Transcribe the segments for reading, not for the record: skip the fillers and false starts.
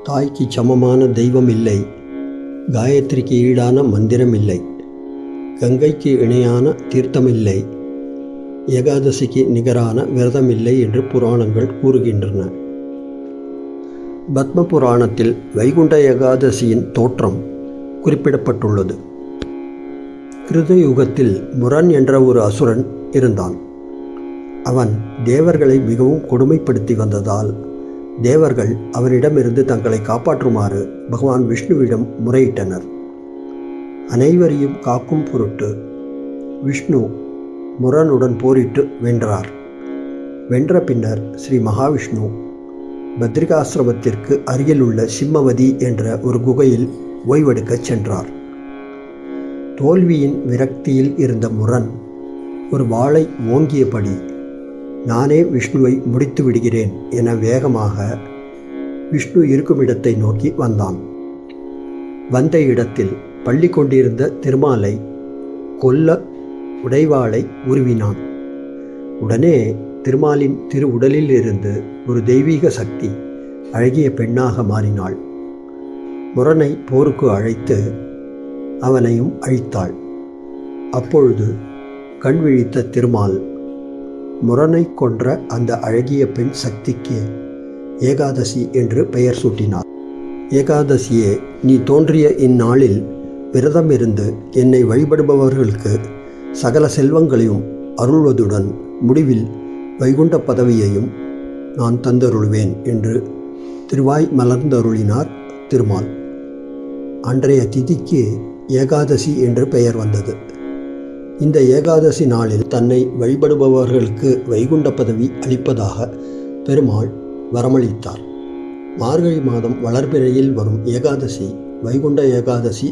தாய்க்கு சமமான தெய்வம் இல்லை, காயத்ரிக்கு ஈடான மந்திரம் இல்லை, கங்கைக்கு இணையான தீர்த்தமில்லை, ஏகாதசிக்கு நிகரான விரதமில்லை என்று புராணங்கள் கூறுகின்றன. பத்ம புராணத்தில் வைகுண்ட ஏகாதசியின் தோற்றம் குறிப்பிடப்பட்டுள்ளது. கிருதயுகத்தில் முரன் என்ற ஒரு அசுரன் இருந்தான். அவன் தேவர்களை மிகவும் கொடுமைப்படுத்தி வந்ததால் தேவர்கள் அவரிடமிருந்து தங்களை காப்பாற்றுமாறு பகவான் விஷ்ணுவிடம் முறையிட்டனர். அனைவரையும் காக்கும் பொருட்டு விஷ்ணு முரனுடன் போரிட்டு வென்றார். வென்ற பின்னர் ஸ்ரீ மகாவிஷ்ணு பத்ரிகாசிரமத்திற்கு அருகிலுள்ள சிம்மவதி என்ற ஒரு குகையில் ஓய்வெடுக்கச் சென்றார். தோல்வியின் விரக்தியில் இருந்த முரன் ஒரு வாளை ஓங்கியபடி நானே விஷ்ணுவை முடித்து விடுகிறேன் என வேகமாக விஷ்ணு இருக்கும் இடத்தை நோக்கி வந்தான். வந்த இடத்தில் பள்ளி கொண்டிருந்த திருமாலை கொல்ல உடைவாளை உருவினான். உடனே திருமாலின் திரு உடலில் இருந்து ஒரு தெய்வீக சக்தி அழகிய பெண்ணாக மாறினாள். முரனை போருக்கு அழைத்து அவனையும் அழித்தாள். அப்பொழுது கண் விழித்த திருமால் முரனை கொன்ற அந்த அழகிய பெண் சக்திக்கு ஏகாதசி என்று பெயர் சூட்டினார். ஏகாதசியே, நீ தோன்றிய இந்நாளில் விரதம் இருந்து என்னை வழிபடுபவர்களுக்கு சகல செல்வங்களையும் அருள்வதுடன் முடிவில் வைகுண்ட பதவியையும் நான் தந்தருள்வேன் என்று திருவாய் மலர்ந்தருளினார் திருமால். அன்றைய திதிக்கு ஏகாதசி என்று பெயர் வந்தது. இந்த ஏகாதசி நாளில் தன்னை வழிபடுபவர்களுக்கு வைகுண்ட பதவி அளிப்பதாக பெருமாள் வரமளித்தார். மார்கழி மாதம் வளர்பிறையில் வரும் ஏகாதசி வைகுண்ட ஏகாதசி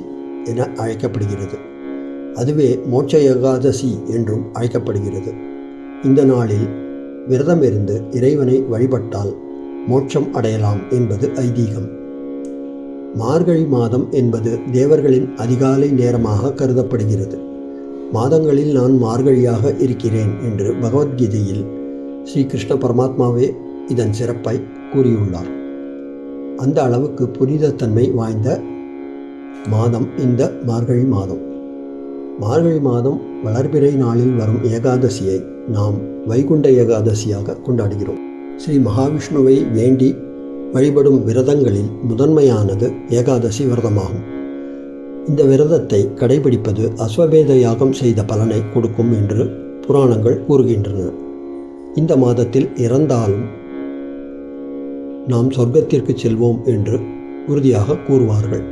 என அழைக்கப்படுகிறது. அதுவே மோட்ச ஏகாதசி என்றும் அழைக்கப்படுகிறது. இந்த நாளில் விரதம் இருந்து இறைவனை வழிபட்டால் மோட்சம் அடையலாம் என்பது ஐதீகம். மார்கழி மாதம் என்பது தேவர்களின் அதிகாலை நேரமாக கருதப்படுகிறது. மாதங்களில் நான் மார்கழியாக இருக்கிறேன் என்று பகவத்கீதையில் ஸ்ரீ கிருஷ்ண பரமாத்மாவே இதன் சிறப்பை கூறியுள்ளார். அந்த அளவுக்கு புனிதத்தன்மை வாய்ந்த மாதம் இந்த மார்கழி மாதம். மார்கழி மாதம் வளர்பிறை நாளில் வரும் ஏகாதசியை நாம் வைகுண்ட ஏகாதசியாக கொண்டாடுகிறோம். ஸ்ரீ மகாவிஷ்ணுவை வேண்டி வழிபடும் விரதங்களில் முதன்மையானது ஏகாதசி விரதமாகும். இந்த விரதத்தை கடைபிடிப்பது அஸ்வமேத யாகம் செய்த பலனை கொடுக்கும் என்று புராணங்கள் கூறுகின்றன. இந்த மாதத்தில் இறந்தாலும் நாம் சொர்க்கத்திற்கு செல்வோம் என்று உறுதியாக கூறுவார்கள்.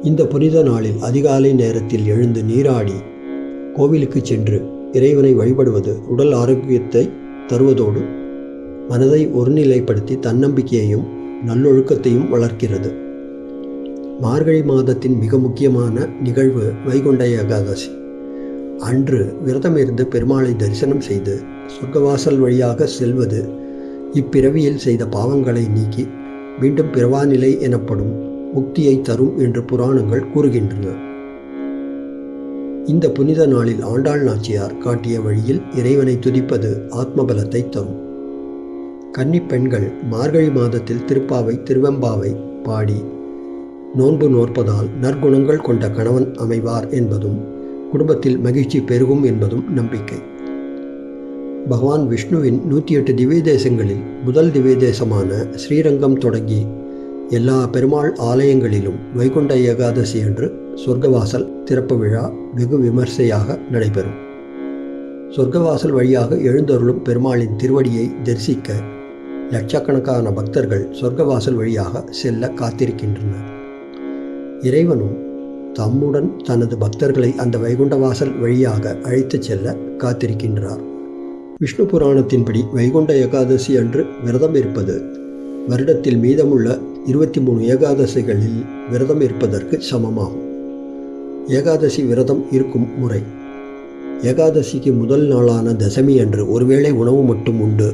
இந்த புனித நாளில் அதிகாலை நேரத்தில் எழுந்து நீராடி கோவிலுக்கு சென்று இறைவனை வழிபடுவது உடல் ஆரோக்கியத்தை தருவதோடு மனதை ஒருநிலைப்படுத்தி தன்னம்பிக்கையையும் நல்லொழுக்கத்தையும் வளர்க்கிறது. மார்கழி மாதத்தின் மிக முக்கியமான நிகழ்வு வைகுண்ட ஏகாதசி. அன்று விரதம் இருந்து பெருமாளை தரிசனம் செய்து சொர்க்கவாசல் வழியாக செல்வது இப்பிறவியில் செய்த பாவங்களை நீக்கி மீண்டும் பிறவாநிலை எனப்படும் முக்தியை தரும் என்று புராணங்கள் கூறுகின்றன. இந்த புனித நாளில் ஆண்டாள் நாச்சியார் காட்டிய வழியில் இறைவனை துதிப்பது ஆத்மபலத்தை தரும். கன்னிப் பெண்கள் மார்கழி மாதத்தில் திருப்பாவை திருவெம்பாவை பாடி நோன்பு நோற்பதால் நற்குணங்கள் கொண்ட கணவன் அமைவார் என்பதும் குடும்பத்தில் மகிழ்ச்சி பெருகும் என்பதும் நம்பிக்கை. பகவான் விஷ்ணுவின் 108 திவ்ய தேசங்களில் முதல் திவ்ய தேசமான ஸ்ரீரங்கம் தொடங்கி எல்லா பெருமாள் ஆலயங்களிலும் வைகுண்ட ஏகாதசி அன்று சொர்க்கவாசல் திறப்பு விழா வெகு விமர்சையாக நடைபெறும். சொர்க்கவாசல் வழியாக எழுந்தருளும் பெருமாளின் திருவடியை தரிசிக்க லட்சக்கணக்கான பக்தர்கள் சொர்க்கவாசல் வழியாக செல்ல காத்திருக்கின்றனர். இறைவனும் தம்முடன் தனது பக்தர்களை அந்த வைகுண்டவாசல் வழியாக அழைத்துச் செல்ல காத்திருக்கின்றார். விஷ்ணு புராணத்தின்படி வைகுண்ட ஏகாதசி அன்று விரதம் இருப்பது வருடத்தில் மீதமுள்ள 23 ஏகாதசிகளில் விரதம் இருப்பதற்கு சமமாகும். ஏகாதசி விரதம் இருக்கும் முறை: ஏகாதசிக்கு முதல் நாளான தசமி அன்று ஒருவேளை உணவு மட்டும் உண்டு.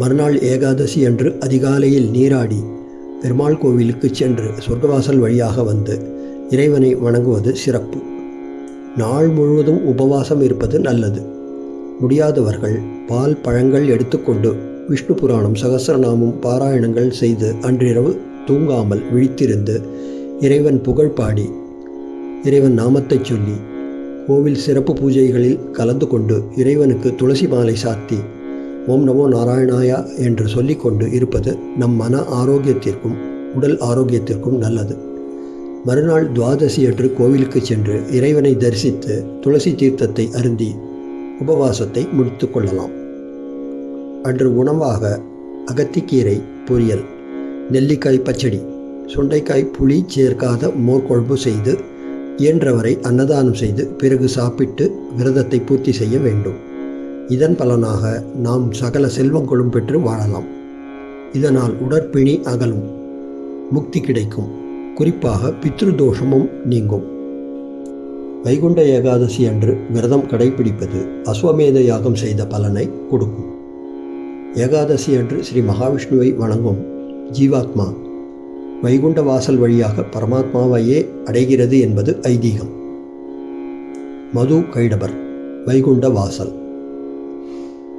மறுநாள் ஏகாதசி அன்று அதிகாலையில் நீராடி பெருமாள் கோவிலுக்கு சென்று சொர்க்கவாசல் வழியாக வந்து இறைவனை வணங்குவது சிறப்பு. நாள் முழுவதும் உபவாசம் இருப்பது நல்லது. முடியாதவர்கள் பால் பழங்கள் எடுத்துக்கொண்டு விஷ்ணு புராணம் சகஸ்ரநாமம் பாராயணங்கள் செய்து அன்றிரவு தூங்காமல் விழித்திருந்து இறைவன் புகழ் பாடி இறைவன் நாமத்தைச் சொல்லி கோவில் சிறப்பு பூஜைகளில் கலந்து கொண்டு இறைவனுக்கு துளசி மாலை சாத்தி ஓம் நமோ நாராயணாயா என்று சொல்லிக்கொண்டு இருப்பது நம் மன ஆரோக்கியத்திற்கும் உடல் ஆரோக்கியத்திற்கும் நல்லது. மறுநாள் துவாதசி அன்று கோவிலுக்கு சென்று இறைவனை தரிசித்து துளசி தீர்த்தத்தை அருந்தி உபவாசத்தை முடித்து கொள்ளலாம். அன்று உணவாக அகத்திக்கீரை பொரியல், நெல்லிக்காய் பச்சடி, சுண்டைக்காய் புளி சேர்க்காத மோர்குழம்பு செய்து இயன்றவரை அன்னதானம் செய்து பிறகு சாப்பிட்டு விரதத்தை பூர்த்தி செய்ய வேண்டும். இதன் பலனாக நாம் சகல செல்வங்களும் பெற்று வாழலாம். இதனால் உடற்பிணி அகலும், முக்தி கிடைக்கும். குறிப்பாக பித்ருதோஷமும் நீங்கும். வைகுண்ட ஏகாதசி அன்று விரதம் கடைபிடிப்பது அஸ்வமேத யாகம் செய்த பலனை கொடுக்கும். ஏகாதசி அன்று ஸ்ரீ மகாவிஷ்ணுவை வணங்கும் ஜீவாத்மா வைகுண்ட வாசல் வழியாக பரமாத்மாவையே அடைகிறது என்பது ஐதீகம். மது கைடபர் வைகுண்ட வாசல்.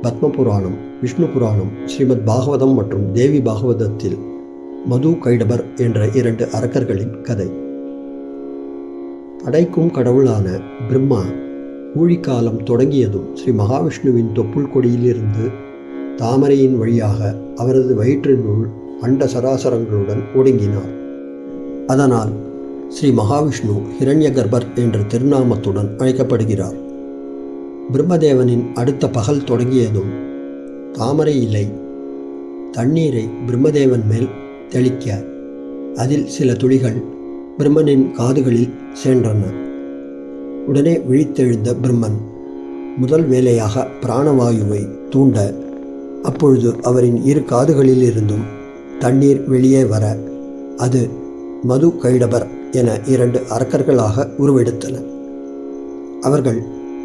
பத்ம புராணம், விஷ்ணு புராணம், ஸ்ரீமத் பாகவதம் மற்றும் தேவி பாகவதத்தில் மது கைடபர் என்ற 2 அரக்கர்களின் கதை. படைக்கும் கடவுளான பிரம்மா ஊழிக்காலம் தொடங்கியதும் ஸ்ரீ மகாவிஷ்ணுவின் தொப்புள் கொடியிலிருந்து தாமரையின் வழியாக அவரது வயிற்றினுள் அண்ட சராசரங்களுடன் ஒடுங்கினார். அதனால் ஸ்ரீ மகாவிஷ்ணு ஹிரண்யகர்பர் என்ற திருநாமத்துடன் அழைக்கப்படுகிறார். பிரம்மதேவனின் அடுத்த பகல் தொடங்கியதும் தாமரை இலை தண்ணீரை பிரம்மதேவன் மேல் தெளிக்க அதில் சில துளிகள் பிரம்மனின் காதுகளில் சென்றன. உடனே விழித்தெழுந்த பிரம்மன் முதல் வேலையாக பிராணவாயுவை தூண்ட, அப்பொழுது அவரின் 2 காதுகளில் இருந்தும் தண்ணீர் வெளியே வர அது மது கைடபர் என 2 அரக்கர்களாக உருவெடுத்தன. அவர்கள்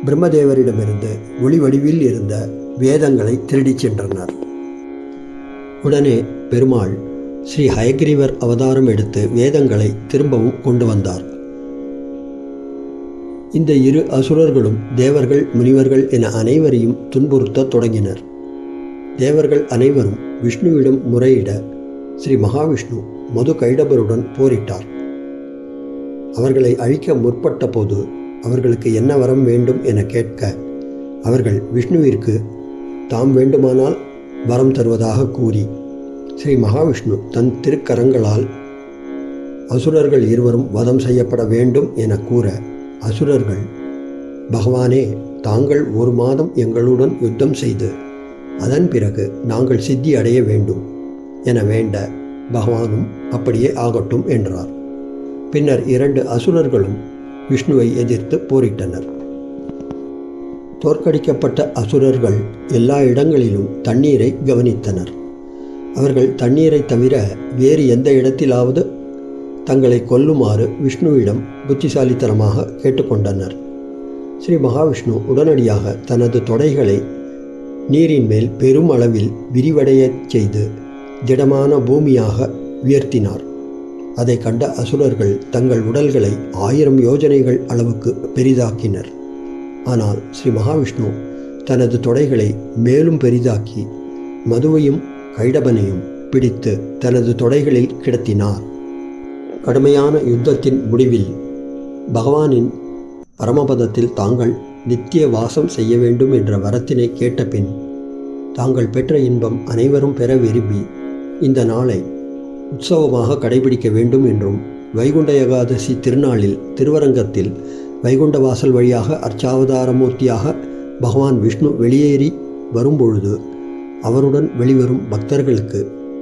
பிரம்மதேவரிடமிருந்து ஒளி வடிவில் இருந்த வேதங்களை திருடிச் சென்றனர். உடனே பெருமாள் ஸ்ரீ ஹயக்ரீவர் அவதாரம் எடுத்து வேதங்களை திரும்பவும் கொண்டு வந்தார். இந்த 2 அசுரர்களும் தேவர்கள், முனிவர்கள் என அனைவரையும் துன்புறுத்த தொடங்கினர். தேவர்கள் அனைவரும் விஷ்ணுவிடம் முறையிட ஸ்ரீ மகாவிஷ்ணு மது கைடபருடன் போரிட்டார். அவர்களை அழிக்க முற்பட்ட போது அவர்களுக்கு என்ன வரம் வேண்டும் என கேட்க அவர்கள் விஷ்ணுவிற்கு தாம் வேண்டுமானால் வரம் தருவதாக கூறி ஸ்ரீ மகாவிஷ்ணு தன் திருக்கரங்களால் அசுரர்கள் 2 வதம் செய்யப்பட வேண்டும் என கூற, அசுரர்கள் பகவானே, தாங்கள் 1 மாதம் எங்களுடன் யுத்தம் செய்து அதன் பிறகு நாங்கள் சித்தி அடைய வேண்டும் என வேண்ட, பகவானும் அப்படியே ஆகட்டும் என்றார். பின்னர் 2 அசுரர்களும் விஷ்ணுவை எதிர்த்து போரிட்டனர். தோற்கடிக்கப்பட்ட அசுரர்கள் எல்லா இடங்களிலும் தண்ணீரை கவனித்தனர். அவர்கள் தண்ணீரை தவிர வேறு எந்த இடத்திலாவது தங்களை கொல்லுமாறு விஷ்ணுவிடம் புத்திசாலித்தனமாக கேட்டுக்கொண்டனர். ஸ்ரீ மகாவிஷ்ணு உடனடியாக தனது தொடைகளை நீரின் மேல் பெரும் அளவில் விரிவடையச் செய்து திடமான பூமியாக உயர்த்தினார். அதை கண்ட அசுரர்கள் தங்கள் உடல்களை 1000 யோஜனைகள் அளவுக்கு பெரிதாக்கினர். ஆனால் ஸ்ரீ மகாவிஷ்ணு தனது தொடைகளை மேலும் பெரிதாக்கி மதுவையும் கைடபனையும் பிடித்து தனது தொடைகளில் கிடத்தினார். கடுமையான யுத்தத்தின் முடிவில் பகவானின் பரமபதத்தில் தாங்கள் நித்திய வாசம் செய்ய வேண்டும் என்ற வரத்தினை கேட்ட பின் தாங்கள் பெற்ற இன்பம் அனைவரும் பெற விரும்பி இந்த நாளை உற்சவமாக கடைபிடிக்க வேண்டும் என்றும், வைகுண்ட ஏகாதசி திருநாளில் திருவரங்கத்தில் வைகுண்ட வாசல் வழியாக அர்ச்சாவதாரமூர்த்தியாக பகவான் விஷ்ணு வெளியேறி வரும்பொழுது அவருடன் வெளிவரும் பக்தர்களுக்கு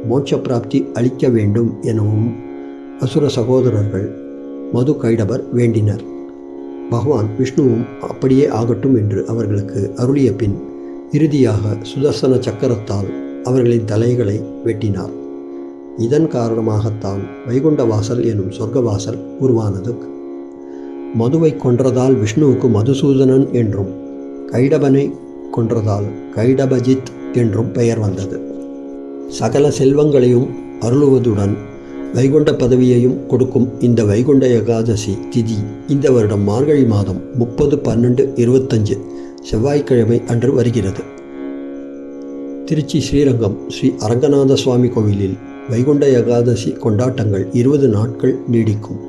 மோட்ச பிராப்தி அளிக்க வேண்டும் எனவும் அசுர சகோதரர்கள் மது கைடபர் வேண்டினர். பகவான் விஷ்ணுவும் அப்படியே ஆகட்டும் என்று அவர்களுக்கு அருளிய பின் இறுதியாக சுதர்சன சக்கரத்தால் அவர்களின் தலைகளை வெட்டினார். இதன் காரணமாகத்தான் வைகுண்ட வாசல் எனும் சொர்க்கவாசல் உருவானது. மதுவை கொன்றதால் விஷ்ணுவுக்கு மதுசூதனன் என்றும், கைடபனை கொன்றதால் கைடபஜித் என்றும் பெயர் வந்தது. சகல செல்வங்களையும் அருளுவதுடன் வைகுண்ட பதவியையும் கொடுக்கும் இந்த வைகுண்ட ஏகாதசி திதி இந்த வருடம் மார்கழி மாதம் 30/12/25 செவ்வாய்க்கிழமை அன்று வருகிறது. திருச்சி ஸ்ரீரங்கம் ஸ்ரீ அரங்கநாத சுவாமி கோவிலில் வைகுண்ட ஏகாதசி கொண்டாட்டங்கள் 20 நாட்கள் நீடிக்கும்.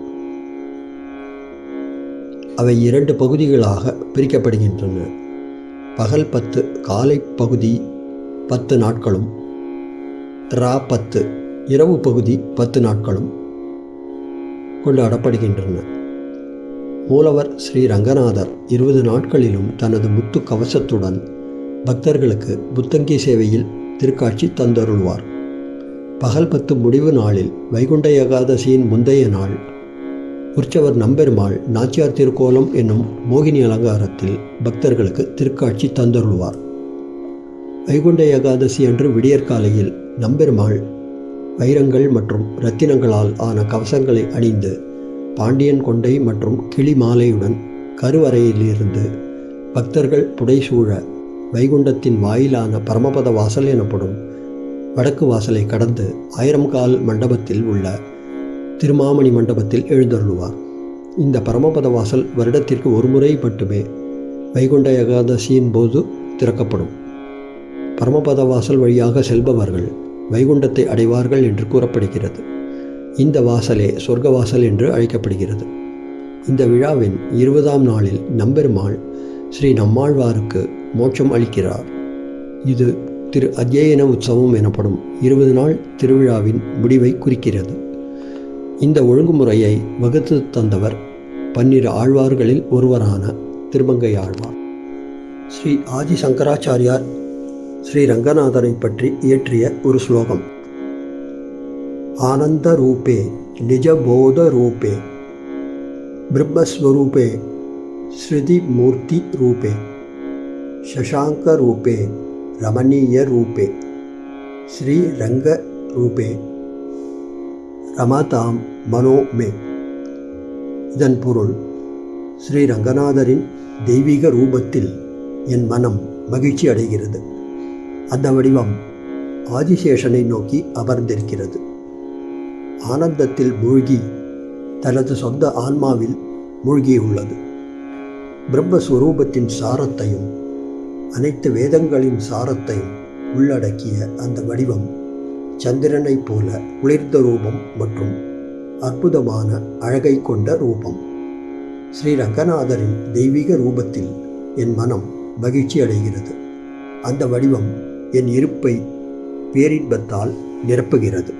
அவை 2 பகுதிகளாக பிரிக்கப்படுகின்றன. பகல் 10 காலை பகுதி 10 நாட்களும், ரா 10 இரவு பகுதி 10 நாட்களும் கொண்டாடப்படுகின்றன. மூலவர் ஸ்ரீ ரங்கநாதர் 20 நாட்களிலும் தனது முத்து கவசத்துடன் பக்தர்களுக்கு புத்தங்கி சேவையில் திருக்காட்சி தந்தருள்வார். பகல் 10 முடிவு நாளில் வைகுண்ட ஏகாதசியின் முந்தைய நாள் உற்சவர் நம்பெருமாள் நாச்சியார் திருக்கோலம் என்னும் மோகினி அலங்காரத்தில் பக்தர்களுக்கு திருக்காட்சி தந்தருள்வார். வைகுண்ட ஏகாதசி அன்று விடியற்காலையில் நம்பெருமாள் வைரங்கள் மற்றும் இரத்தினங்களால் ஆன கவசங்களை அணிந்து பாண்டியன் கொண்டை மற்றும் கிளி மாலையுடன் கருவறையிலிருந்து பக்தர்கள் புடைசூழ வைகுண்டத்தின் வாயிலான பரமபத வாசல் எனப்படும் வடக்கு வாசலை கடந்து 1000 கால் மண்டபத்தில் உள்ள திருமாமணி மண்டபத்தில் எழுந்தருளுவார். இந்த பரமபத வாசல் வருடத்திற்கு ஒரு முறை மட்டுமே வைகுண்ட ஏகாதசியின் போது திறக்கப்படும். பரமபத வாசல் வழியாக செல்பவர்கள் வைகுண்டத்தை அடைவார்கள் என்று கூறப்படுகிறது. இந்த வாசலே சொர்க்கவாசல் என்று அழைக்கப்படுகிறது. இந்த விழாவின் 20ஆம் நாளில் நம்பெருமாள் ஸ்ரீ நம்மாழ்வாருக்கு மோட்சம் அளிக்கிறார். இது திரு அத்யயன உற்சவம் எனப்படும் 20 நாள் திருவிழாவின் முடிவை குறிக்கிறது. இந்த ஒழுங்குமுறையை வகுத்து தந்தவர் 12 ஆழ்வார்களில் ஒருவரான திருமங்கை ஆழ்வார். ஸ்ரீ ஆதி சங்கராச்சாரியார் ஸ்ரீ ரங்கநாதரை பற்றி இயற்றிய ஒரு ஸ்லோகம். ஆனந்த ரூபே நிஜபோத ரூபே பிரம்மஸ்வரூபே ஸ்ருதி மூர்த்தி ரூபே சசாங்க ரூபே ரமணீய ரூபே ஸ்ரீ ரங்க ரூபே ரமதாம் மனோ மே. இதன் பொருள், ஸ்ரீ ரங்கநாதரின் தெய்வீக ரூபத்தில் என் மனம் மகிழ்ச்சி அடைகிறது. அந்த வடிவம் ஆதிசேஷனை நோக்கி அமர்ந்திருக்கிறது. ஆனந்தத்தில் மூழ்கி தனது சொந்த ஆன்மாவில் மூழ்கியுள்ளது. பிரம்மஸ்வரூபத்தின் சாரத்தையும் அனைத்து வேதங்களின் சாரத்தையும் உள்ளடக்கிய அந்த வடிவம் சந்திரனைப் போல குளிர்ந்த ரூபம் மற்றும் அற்புதமான அழகை கொண்ட ரூபம். ஸ்ரீ ரங்கநாதரின் தெய்வீக ரூபத்தில் என் மனம் மகிழ்ச்சி அடைகிறது. அந்த வடிவம் என் இருப்பை பேரின்பத்தால் நிரப்புகிறது.